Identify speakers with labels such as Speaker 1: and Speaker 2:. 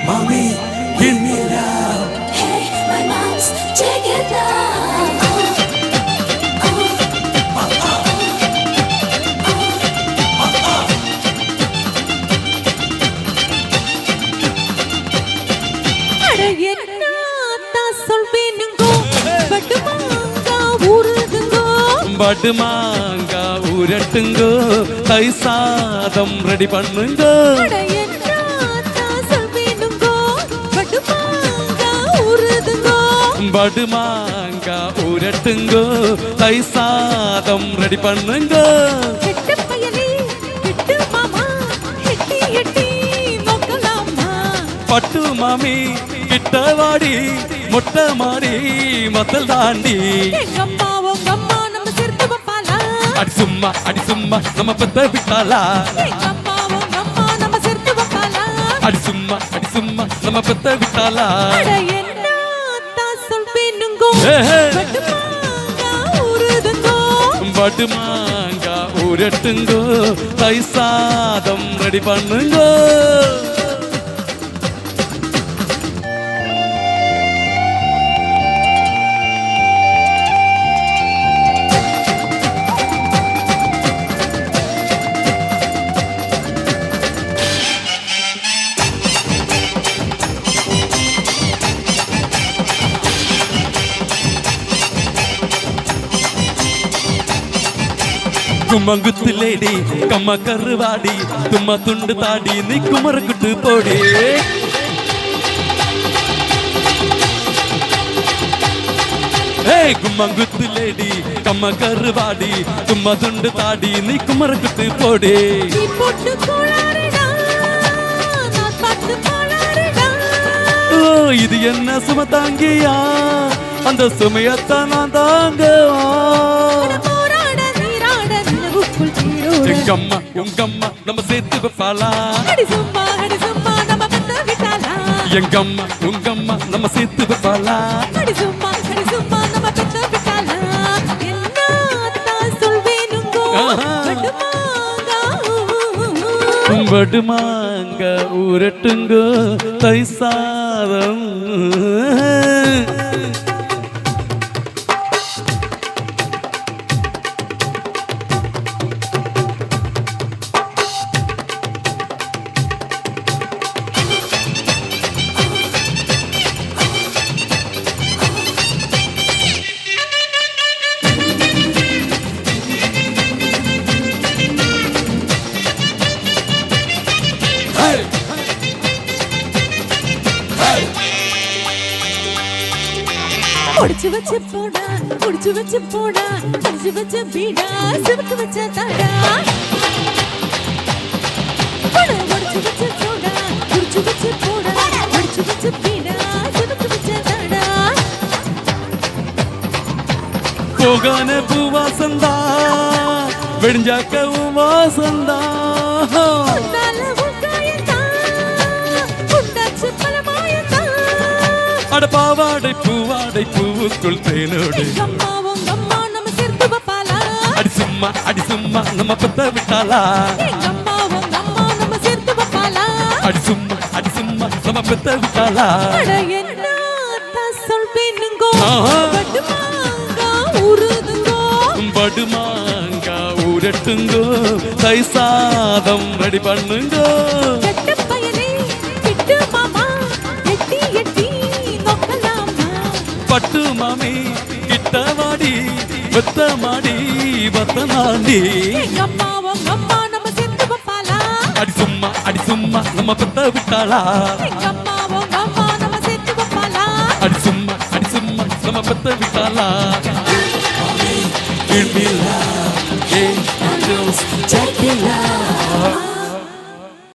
Speaker 1: Mommy, give me love.
Speaker 2: Hey, my mom's taking love. அட என்னத்தா சொல்வேனுங்கோ பட்டுமாங்கா ஊறுதுங்கோ
Speaker 1: படுமாங்கா ஊரட்டுங்கோ தை சாதம் ரெடி பண்ணுங்க
Speaker 2: அட என்னத்தா சொல்வேனுங்கோ பட்டுமாங்கா ஊறுதுங்கோ
Speaker 1: படுமாங்கா ஊரட்டுங்கோ தை சாதம் ரெடி பண்ணுங்க
Speaker 2: கெட்ட பயலே கெட்டு மாமா எட்டி எட்டி நோக்கலாமா
Speaker 1: பட்டு மாமி கிட்ட வாடி மொட்டை மாடி மத்தல் தாண்டி
Speaker 2: எங்க அம்மா உங்க அம்மா நம்ம சேர்த்து வைப்பாளா
Speaker 1: அடி சும்மா நம்ம பெத்த விட்டாளா
Speaker 2: எங்க அம்மா உங்க அம்மா நம்ம சேர்த்து வைப்பாளா
Speaker 1: அடி சும்மா நம்ம பெத்த விட்டாளா
Speaker 2: அட என்னத்தா சொல்வேனுங்கோ
Speaker 1: ஏஹே.
Speaker 2: பட்டுமாங்கா ஊறுதுங்கோ
Speaker 1: படுமாங்கா ஊரட்டுங்கோ தை சாதம் ரெடி பண்ணுங்க கும்மங்குத்து லேடி கம்ம கருவாடி தும்மா துண்டு தாடி நீ குமரக்குட்டு போடி கும்மங்குத்து லேடி கம்ம கருவாடி தும்மா துண்டு தாடி நீ குமரக்குட்டு போடி
Speaker 2: நீ போட்டு கோளாறுடா நான் பார்த்து கோளாறுடா
Speaker 1: ஓ இது என்ன சும தாங்கியா அந்த சுமையத்தான் நான் தாங்கவா
Speaker 2: போராட நீராட நிலவுக்குள் நீரோட
Speaker 1: உங்க அம்மா நம்ம சேர்த்து வைப்பாளா
Speaker 2: அடி சும்மா நம்ம பெத்த விட்டாளா
Speaker 1: உங்க அம்மா நம்ம சேர்த்து வைப்பாளா
Speaker 2: அடி சும்மா நம்ம பெத்த விட்டாளா என்னத்தா சொல்வேனுங்கோ
Speaker 1: ஆஹா.
Speaker 2: பட்டுமாங்கா
Speaker 1: படுமாங்க ஊரட்டுங்கோ தை சாதம்
Speaker 2: முடிச்சு வச்சு போடா முடிச்சு வச்சு போடா முடிச்சு வச்சு பீடா சிவக்கு வச்ச தாடா முடிச்சு வச்சு போடா முடிச்சு வச்சு போடா முடிச்சு வச்சு பீடா சிவக்கு வச்ச தாடா
Speaker 1: போகான பூவாசந்தா வெடிஞ்சாக்க வாசந்தா
Speaker 2: உன்னால உங்காயந்தா உண்டாச்சு பலமாயந்தா
Speaker 1: அட பாவாடை பூவாடை பூவுக்குள் தேனோடு
Speaker 2: எங்க அம்மா உங்க அம்மா நம்ம சேர்த்து வைப்பாளா
Speaker 1: அடி சும்மா நம்ம பெத்த விட்டாளா
Speaker 2: எங்க அம்மா உங்க அம்மா நம்ம சேர்த்து வைப்பாளா
Speaker 1: அடி சும்மா நம்ம பெத்த விட்டாளா
Speaker 2: அட என்னத்தா சொல்வேனுங்கோ
Speaker 1: ஆஹா.
Speaker 2: பட்டுமாங்கா ஊறுதுங்கோ
Speaker 1: படுமாங்கா ஊரட்டுங்கோ தை சாதம் ரெடி பண்ணுங்க
Speaker 2: கெட்ட பயலே கிட்டு மாமா எட்டி எட்டி நோக்கலாமா
Speaker 1: பட்டு மாமி கிட்ட வாடி வெத்த மாடி வத்த நாண்டி
Speaker 2: எங்க அம்மா உங்க அம்மா நம்ம சேர்த்து வைப்பாளா
Speaker 1: அடி சும்மா நம்ம பெத்த விட்டாளா
Speaker 2: எங்க அம்மா உங்க அம்மா நம்ம சேர்த்து வைப்பாளா
Speaker 1: அடி சும்மா நம்ம பெத்த விட்டாளா Give me love, yeah, girls, take me love.